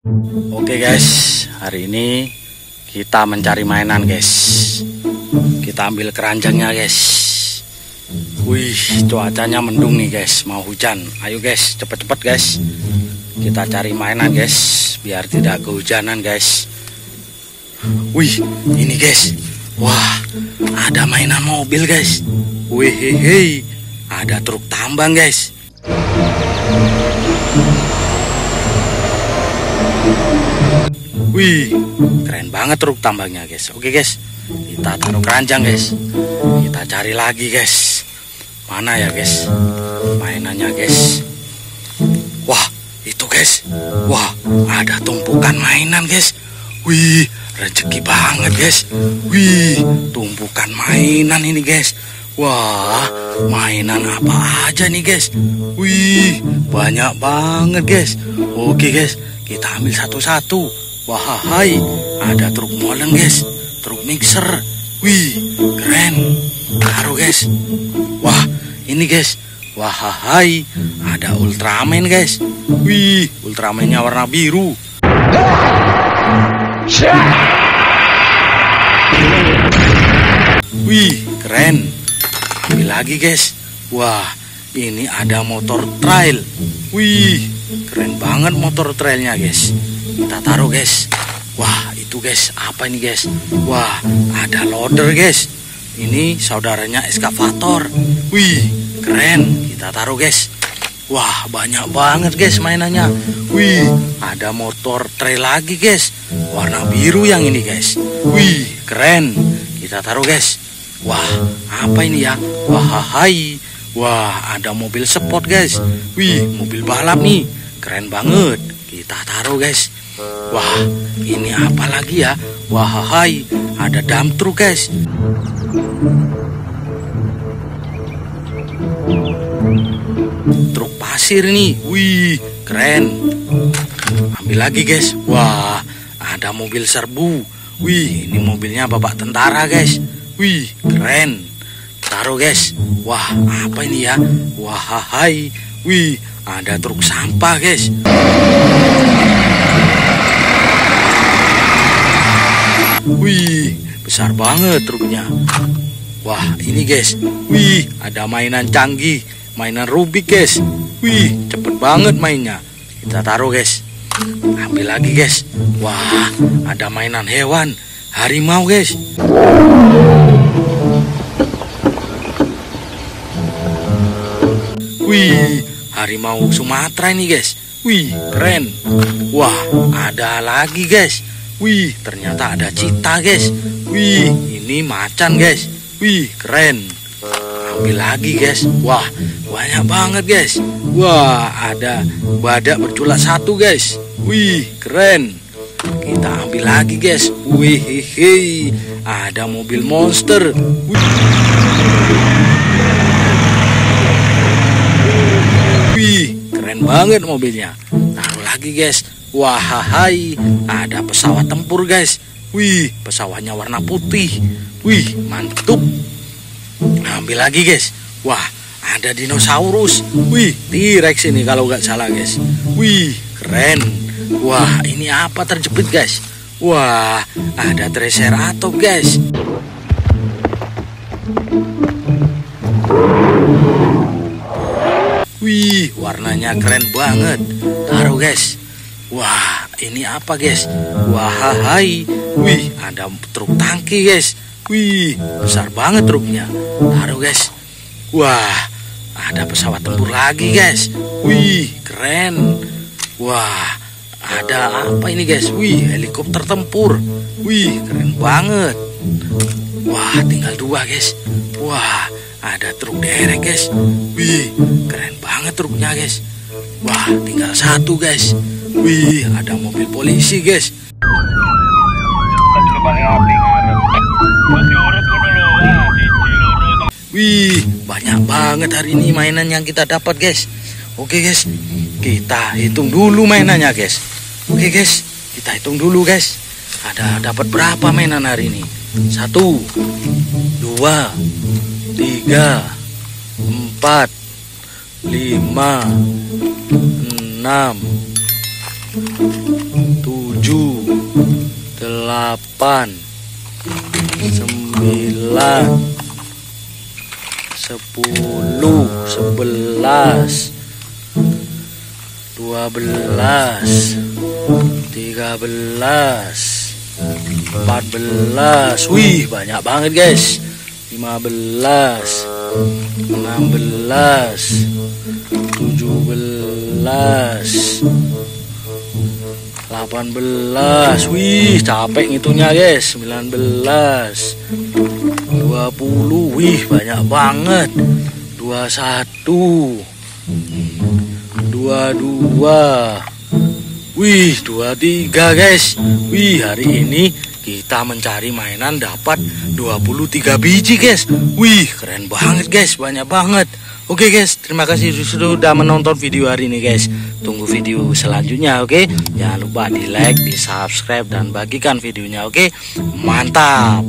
Oke guys, hari ini kita mencari mainan guys. Kita ambil keranjangnya guys. Wih, cuacanya mendung nih guys, mau hujan. Ayo guys, cepet-cepet guys. Kita cari mainan guys, biar tidak kehujanan guys. Wih, ini guys. Wah, ada mainan mobil guys. Wih, hehe, ada truk tambang guys. Wih, keren banget truk tambangnya guys. Oke guys, kita taruh keranjang guys. Kita cari lagi guys. Mana ya guys mainannya guys. Wah, itu guys. Wah, ada tumpukan mainan guys. Wih, rezeki banget guys. Wih, tumpukan mainan ini guys. Wah, mainan apa aja nih guys. Wih, banyak banget guys. Oke guys, kita ambil satu-satu. Wah, hai, ada truk molen guys, truk mixer. Wih, keren. Taruh guys. Wah, ini guys. Wah, hai, ada Ultraman guys. Wih, Ultramannya warna biru. Wih, keren. Ambil lagi guys. Wah, ini ada motor trail. Wih, keren banget motor trailnya guys. Kita taruh guys. Wah, itu guys, apa ini guys? Wah, ada loader guys. Ini saudaranya eskavator. Wih, keren. Kita taruh guys. Wah, banyak banget guys mainannya. Wih, ada motor trail lagi guys, warna biru yang ini guys. Wih, keren. Kita taruh guys. Wah, apa ini ya? Wah, hai. Wah, ada mobil sport guys. Wih, mobil balap nih. Keren banget. Kita taruh guys. Wah, ini apa lagi ya? Wah, hai, ada dump truck guys. Truk pasir nih. Wih, keren. Ambil lagi guys. Wah, ada mobil serbu. Wih, ini mobilnya bapak tentara guys. Wih, keren. Taruh guys. Wah, apa ini ya? Wah, hai. Wih, ada truk sampah guys. Wih, besar banget truknya. Wah, ini guys. Wih, ada mainan canggih, mainan Rubik guys. Wih, cepet banget mainnya. Kita taruh guys. Ambil lagi guys. Wah, ada mainan hewan, harimau guys. Wih, harimau Sumatera ini guys. Wih, keren. Wah, ada lagi guys. Wih, ternyata ada cita guys. Wih, ini macan guys. Wih, keren. Ambil lagi guys. Wah, banyak banget guys. Wah, ada badak berculak satu guys. Wih, keren. Kita ambil lagi guys. Wih, hehe, ada mobil monster. Wih, keren banget mobilnya. Taruh lagi guys. Wah, hai, ada pesawat tempur guys. Wih, pesawatnya warna putih. Wih, mantap. Ambil lagi guys. Wah, ada dinosaurus. Wih, T-Rex ini kalau nggak salah guys. Wih, keren. Wah, ini apa terjepit guys? Wah, ada Triceratops guys. Wih, warnanya keren banget. Taruh guys. Wah, ini apa guys? Wah, hai. Wih, ada truk tangki guys. Wih, besar banget truknya. Taruh guys. Wah, ada pesawat tempur lagi guys. Wih, keren. Wah, ada apa ini guys? Wih, helikopter tempur. Wih, keren banget. Wah, tinggal dua guys. Wah, ada truk derek guys. Wih, keren banget truknya guys. Wah, tinggal satu guys. Wih, ada mobil polisi guys. Wih, banyak banget hari ini mainan yang kita dapat guys. Oke guys, kita hitung dulu mainannya guys. Oke guys, kita hitung dulu guys. Ada dapat berapa mainan hari ini? 1, 2, 3, 4, 5, 6, 7, 8, 9, 10, 11, 12, 13, 14. Wih, banyak banget guys. 15, 16, 17, 18. Wih, capek ngitungnya guys. 19, 20. Wih, banyak banget. 21, 22. Wih, 23 guys. Wih, hari ini kita mencari mainan dapat 23 biji guys. Wih, keren banget guys, banyak banget. Oke guys, terima kasih sudah menonton video hari ini guys. Tunggu video selanjutnya, oke. Jangan lupa di like, di subscribe, dan bagikan videonya, oke. Mantap.